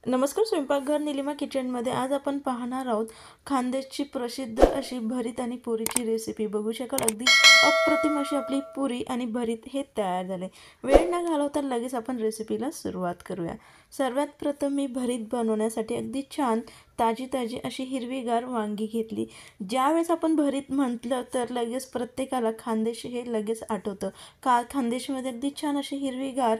नमस्कार. स्वयंपाकघर निलिमा किचनमध्ये आज आपण पाहणार आहोत खानदेशची प्रसिद्ध अशी भरीत आणि पुरीची रेसिपी. बघू शकाल अगदी अप्रतिम अशी आपली पुरी आणि भरीत हे तयार झाले. वेळ न घालवता लगेच आपण रेसिपीला सुरुवात करूया. सर्वात प्रथम मी भरीत बनवण्यासाठी अगदी छान ताजी ताजी अशी हिरवीगार वांगी घेतली. ज्यावेळेस आपण भरीत म्हटलं तर लगेच प्रत्येकाला खानदेश हे लगेच आठवतं. खानदेशमध्ये अगदी छान अशी हिरवीगार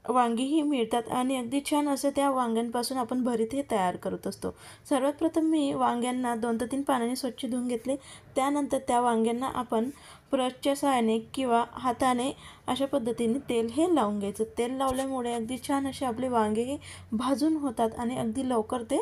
वांगीही मिळतात आणि अगदी छान असं त्या वांग्यांपासून आपण भरीत हे तयार करत असतो. सर्वात प्रथम मी वांग्यांना 2 ते 3 पाण्याने स्वच्छ धुवून घेतले. त्यानंतर त्या वांग्यांना आपण ब्रशच्या सहाय्याने किंवा हाताने अशा पद्धतीने तेल हे लावून घ्यायचं. तेल लावल्यामुळे अगदी छान असे आपले वांगे हे भाजून होतात आणि अगदी लवकर ते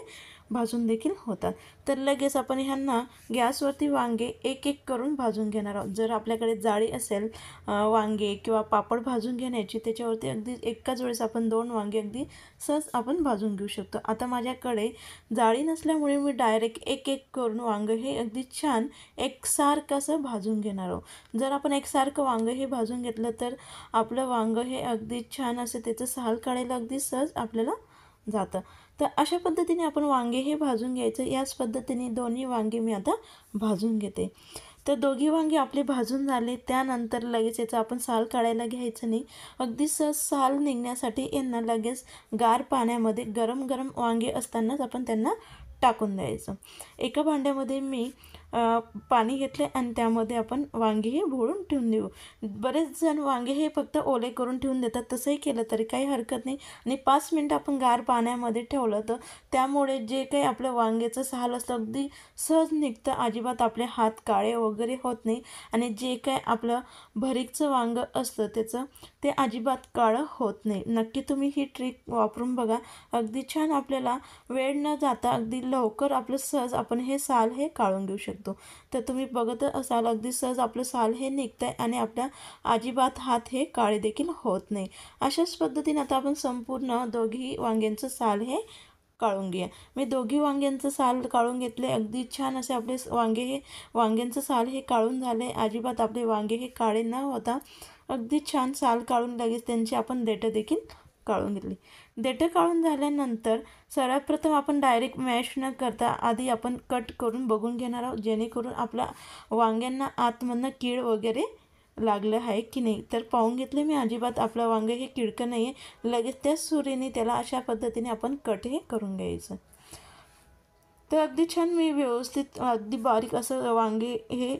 भाजून देखील होतात. तर लगेच आपण ह्यांना गॅसवरती वांगे एक एक करून भाजून घेणार आहोत. जर आपल्याकडे जाळी असेल वांगे किंवा पापड भाजून घेण्याची, त्याच्यावरती अगदी एकाच वेळेस आपण 2 वांगे अगदी सहज आपण भाजून घेऊ शकतो. आता माझ्याकडे जाळी नसल्यामुळे मी डायरेक्ट एक एक करून वांगं हे अगदी छान एकसारखं असं भाजून घेणार आहोत. जर आपण एकसारखं वांगं हे भाजून घेतलं तर आपलं वांगं हे अगदी छान असं त्याचं साल काढायला अगदी सहज आपल्याला जातं. तर अशा पद्धतीने आपण वांगे हे भाजून घ्यायचं. याच पद्धतीने दोन्ही वांगे मी आता भाजून घेते. तर दोघी वांगे आपले भाजून झाले. त्यानंतर लगेच याचा आपण साल काढायला घ्यायचं नाही. अगदी सहज साल निघण्यासाठी यांना लगेच गार पाण्यामध्ये गरम गरम वांगे असतानाच आपण त्यांना टाकून द्यायचं. एका भांड्यामध्ये मी पाणी घेतले आणि त्यामध्ये आपण वांगे हे भोळून ठेवून देऊ. बरेच जण वांगे हे फक्त ओले करून ठेवून देतात. तसंही केलं तरी काही हरकत नाही आणि 5 मिनटं आपण गार पाण्यामध्ये ठेवलं तर त्यामुळे जे काही आपलं वांग्याचं साल असतं अगदी सहज निघतं. अजिबात आपले हात काळे वगैरे होत नाही आणि जे काही आपलं भरीतचं वांगं असतं त्याचं ते अजिबात काळं होत नाही. नक्की तुम्ही ही ट्रिक वापरून बघा. अगदी छान आपल्याला वेळ न जाता अगदी लवकर आपलं सहज आपण हे साल हे काढून घेऊ शकतो. तर तुम्ही बघत असाल अगदी सहज आपलं साल हे निघतंय आणि आपल्या अजिबात हात हे काळे देखील होत नाही. अशाच पद्धतीने आता आपण संपूर्ण दोघी वांग्यांचं साल हे काढून घ्या. मी दोघी वांग्यांचं साल काढून घेतले. अगदी छान असे आपले वांग्यांचं साल हे काढून झाले. अजिबात आपले वांगे हे काळे न होता अगदी छान साल काढून लगेच त्यांची आपण देठं देखील काढून घेतली. देठं काढून झाल्यानंतर सर्वात प्रथम आपण डायरेक्ट मॅश न करता आधी आपण कट करून बघून घेणार आहोत, जेणेकरून आपल्या वांग्यांना आतमधनं कीड वगैरे लागलं आहे की नाही. तर पाहून घेतले मी, अजिबात आपलं वांगे हे किडकं नाही आहे. लगेच त्या सुरीने त्याला अशा पद्धतीने आपण कट हे करून घ्यायचं. तर अगदी छान मी व्यवस्थित अगदी बारीक असं वांगे हे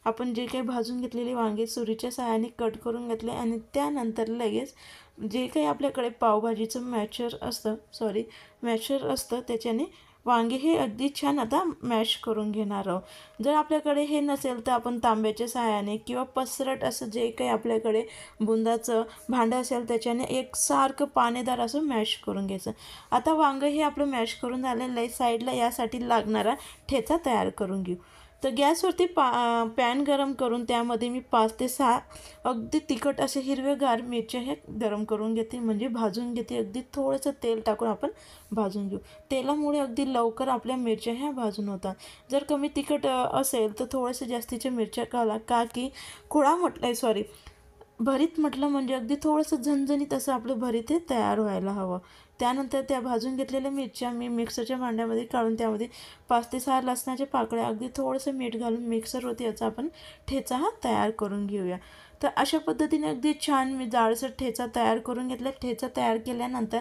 आपण जे काही भाजून घेतलेले वांगे सुरीच्या सहाय्याने कट करून घेतले आणि त्यानंतर लगेच जे काही आपल्याकडे पावभाजीचं मॅशर असतं त्याच्याने वांगे हे अगदी छान आता मॅश करून घेणार आहोत. जर आपल्याकडे हे नसेल तर आपण तांब्याच्या सहाय्याने किंवा पसरट असं जे काही आपल्याकडे बुंदाचं भांडं असेल त्याच्याने एकसारखं पाणीदार असं मॅश करून घ्यायचं. आता वांगं हे आपलं मॅश करून झालेलं आहे. साईडला यासाठी लागणारा ठेचा तयार करून घेऊ. तर गॅसवरती पॅन गरम करून त्यामध्ये मी 5 ते 6 अगदी तिखट असे हिरवेगार मिरच्या हे गरम करून घेते, म्हणजे भाजून घेते. अगदी थोडंसं तेल टाकून आपण भाजून घेऊ. तेलामुळे अगदी लवकर आपल्या मिरच्या ह्या भाजून होतात. जर कमी तिखट असेल तर थोडंसं जास्तीच्या मिरच्या घाला, का की भरीत म्हटलं म्हणजे अगदी थोडंसं झणझणीत असं आपलं भरीत हे तयार व्हायला हवं. त्यानंतर त्या भाजून घेतलेल्या मिरच्या मी मिक्सरच्या भांड्यामध्ये काढून त्यामध्ये 5 ते 6 लसणाच्या पाकळ्या अगदी थोडंसं मीठ घालून मिक्सरवरती याचा आपण ठेचा हा तयार करून घेऊया. तर अशा पद्धतीने अगदी छान मी जाडसर ठेचा तयार करून घेतला. ठेचा तयार केल्यानंतर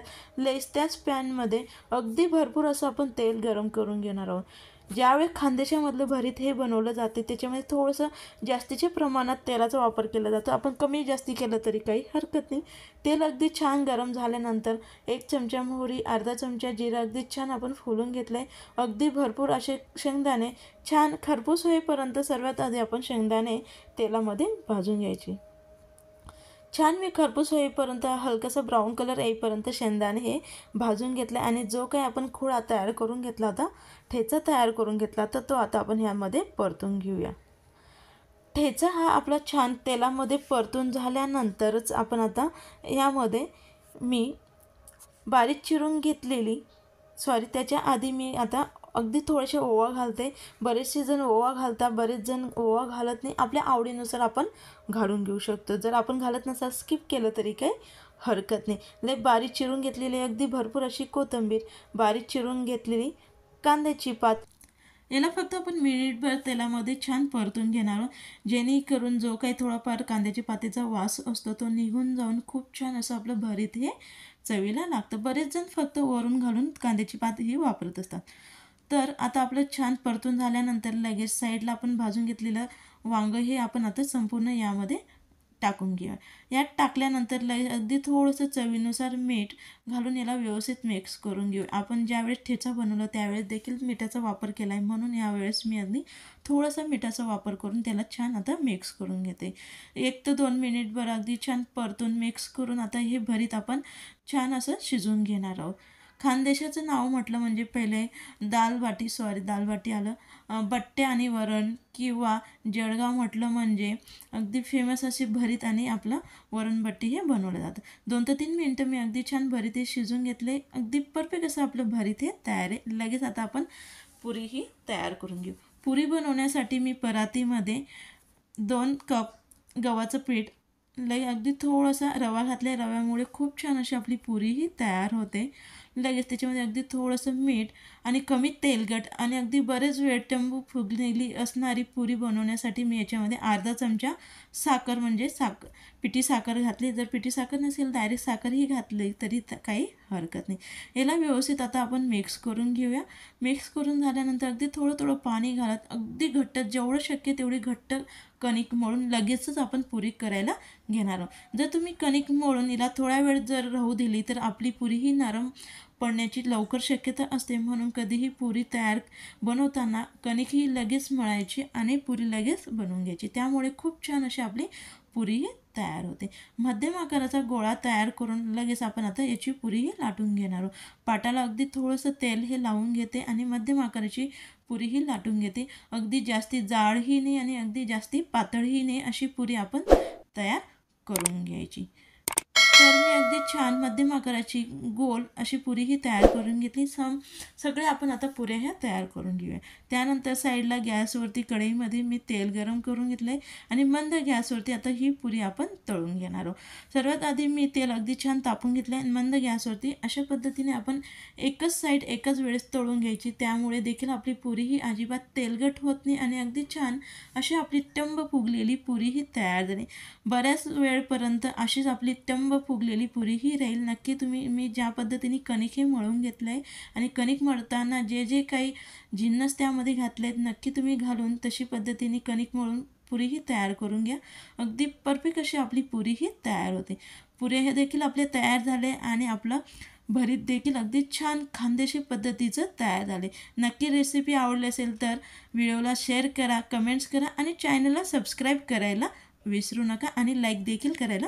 त्याच पॅनमध्ये अगदी भरपूर असं आपण तेल गरम करून घेणार आहोत. ज्यावेळी खानदेशामधलं भरीत हे बनवलं जाते त्याच्यामध्ये थोडंसं जास्तीच्या प्रमाणात तेलाचा वापर केला जातो. आपण कमी जास्ती केलं तरी काही हरकत नाही. तेल अगदी छान गरम झाल्यानंतर 1 चमचा मोहरी, अर्धा चमचा जिरा अगदी छान आपण फुलून घेतलं आहे. अगदी भरपूर असे शेंगदाणे छान खरपूस होईपर्यंत सर्वात आधी आपण शेंगदाणे तेलामध्ये भाजून घ्यायचे. छान मी खरपूस होईपर्यंत हलकासा ब्राऊन कलर येईपर्यंत शेंगदाणे हे भाजून घेतले आणि जो काही आपण खुडा तयार करून घेतला होता, ठेचा तयार करून घेतला तर तो आता आपण ह्यामध्ये परतून घेऊया. ठेचा हा आपला छान तेलामध्ये परतून झाल्यानंतरच आपण आता यामध्ये मी बारीक चिरून घेतलेली त्याच्या आधी मी आता अगदी थोडेसे ओवा घालते. बरेचसे जण ओवा घालतात, बरेच जण ओवा घालत नाही. आपल्या आवडीनुसार आपण घालून घेऊ शकतो. जर आपण घालत नसाल स्किप केलं तरी काही हरकत नाही. लय बारीक चिरून घेतलेली अगदी भरपूर अशी कोथिंबीर, बारीक चिरून घेतलेली कांद्याची पात, याला फक्त आपण मिनिटभर तेलामध्ये छान परतून घेणार आहोत, जेणेकरून जो काही थोडाफार कांद्याची पातीचा वास असतो तो निघून जाऊन खूप छान असं आपलं भरीत हे चवीला लागतं. बरेच जण फक्त वरून घालून कांद्याची पात ही वापरत असतात. तर आता आपलं छान परतून झाल्यानंतर लगेच साईडला आपण भाजून घेतलेलं वांगं हे आपण आता संपूर्ण यामध्ये टाकून घेऊया. यात टाकल्यानंतर अगदी थोडंसं चवीनुसार मीठ घालून याला व्यवस्थित मिक्स करून घेऊ. आपण ज्यावेळेस ठेचा बनवला त्यावेळेस देखील मिठाचा वापर केला आहे, म्हणून यावेळेस मी अगदी थोडासा मिठाचा वापर करून त्याला छान आता मिक्स करून घेते. 1 ते 2 मिनिटभर अगदी छान परतून मिक्स करून आता हे भरीत आपण छान असं शिजवून घेणार आहोत. खानदेशाचं नाव म्हटलं म्हणजे पहिले दाल बाटी आलं, बट्टे आणि वरण किंवा जळगाव म्हटलं म्हणजे अगदी फेमस अशी भरीत आणि आपलं वरणबट्टी हे बनवलं जातं. 2 ते 3 मिनटं मी अगदी छान भरीत हे शिजून घेतले. अगदी परफेक्ट असं आपलं भरीत हे तयार आहे. लगेच आता आपण पुरी ही तयार करून घेऊ. पुरी बनवण्यासाठी मी परातीमध्ये 2 कप गव्हाचं पीठ, अगदी थोडासा रवा घातल्या. रव्यामुळे खूप छान अशी आपली पुरी ही तयार होते. लगेच त्याच्यामध्ये अगदी थोडंसं मीठ आणि कमी तेलकट आणि अगदी बरेच वेळ टंबू फुगलेली असणारी पुरी बनवण्यासाठी मी याच्यामध्ये अर्धा चमचा साखर म्हणजे पिठी साखर घातली. जर पिठी साखर नसेल डायरेक्ट साखरही घातली तरी काही हरकत नाही. याला व्यवस्थित आता आपण मिक्स करून घेऊया. मिक्स करून झाल्यानंतर अगदी थोडं पाणी घालत अगदी घट्ट, जेवढं शक्य तेवढी घट्ट कणिक मळून लगेचच आपण पुरी करायला घेणार आहोत. जर तुम्ही कणिक मळून हिला थोडा वेळ जर राहू दिली तर आपली पुरी ही नरम पडण्याची लवकर शक्यता असते. म्हणून कधीही पुरी बनवताना कणिक ही लगेच मळायची आणि पुरी लगेच बनवून घ्यायची. त्यामुळे खूप छान अशी आपली पुरी ही तयार होते. मध्यम आकाराचा गोळा तयार करून लगेच आपण आता याची पुरी ही लाटून घेणार आहोत. पाटाला अगदी थोडंसं तेल हे लावून घेते आणि मध्यम आकाराची पुरी ही लाटून घेते. अगदी जास्ती जाडही नाही आणि अगदी जास्ती पातळही नाही अशी पुरी आपण तयार करून घ्यायची. तर मी अगदी छान मध्यम आकाराची गोल अशी पुरी ही तयार करून घेतली. सगळे आपण आता पुऱ्या ह्या तयार करून घेऊया. त्यानंतर साईडला गॅसवरती कढईमध्ये मी तेल गरम करून घेतलं आहे आणि मंद गॅसवरती आता ही पुरी आपण तळून घेणार आहोत. सर्वात आधी मी तेल अगदी छान तापून घेतलं आहे आणि मंद गॅसवरती अशा पद्धतीने आपण एकच साईड एकाच वेळेस तळून घ्यायची. त्यामुळे देखील आपली पुरी ही अजिबात तेलगट होत नाही आणि अगदी छान अशी आपली टंब फुगलेली पुरी ही तयार झाली. बऱ्याच वेळपर्यंत अशीच आपली टंब फुगलेली पुरी ही राहील. नक्की मी ज्या पद्धतीने कणिक हे मळून घेतलं आहे आणि कणिक मळताना जे काही जिन्नस त्यामध्ये घातले आहेत नक्की तुम्ही घालून तशी पद्धतीने कणिक मळून पुरी ही तयार करून घ्या. अगदी परफेक्ट अशी आपली पुरी ही तयार होते. पुऱ्या हे देखील आपले तयार झाले आणि आपलं भरीत देखील अगदी छान खानदेशी पद्धतीचं तयार झाले. नक्की रेसिपी आवडली असेल तर व्हिडिओला शेअर करा, कमेंट्स करा आणि चॅनलला सबस्क्राईब करायला विसरू नका आणि लाईक देखील करायला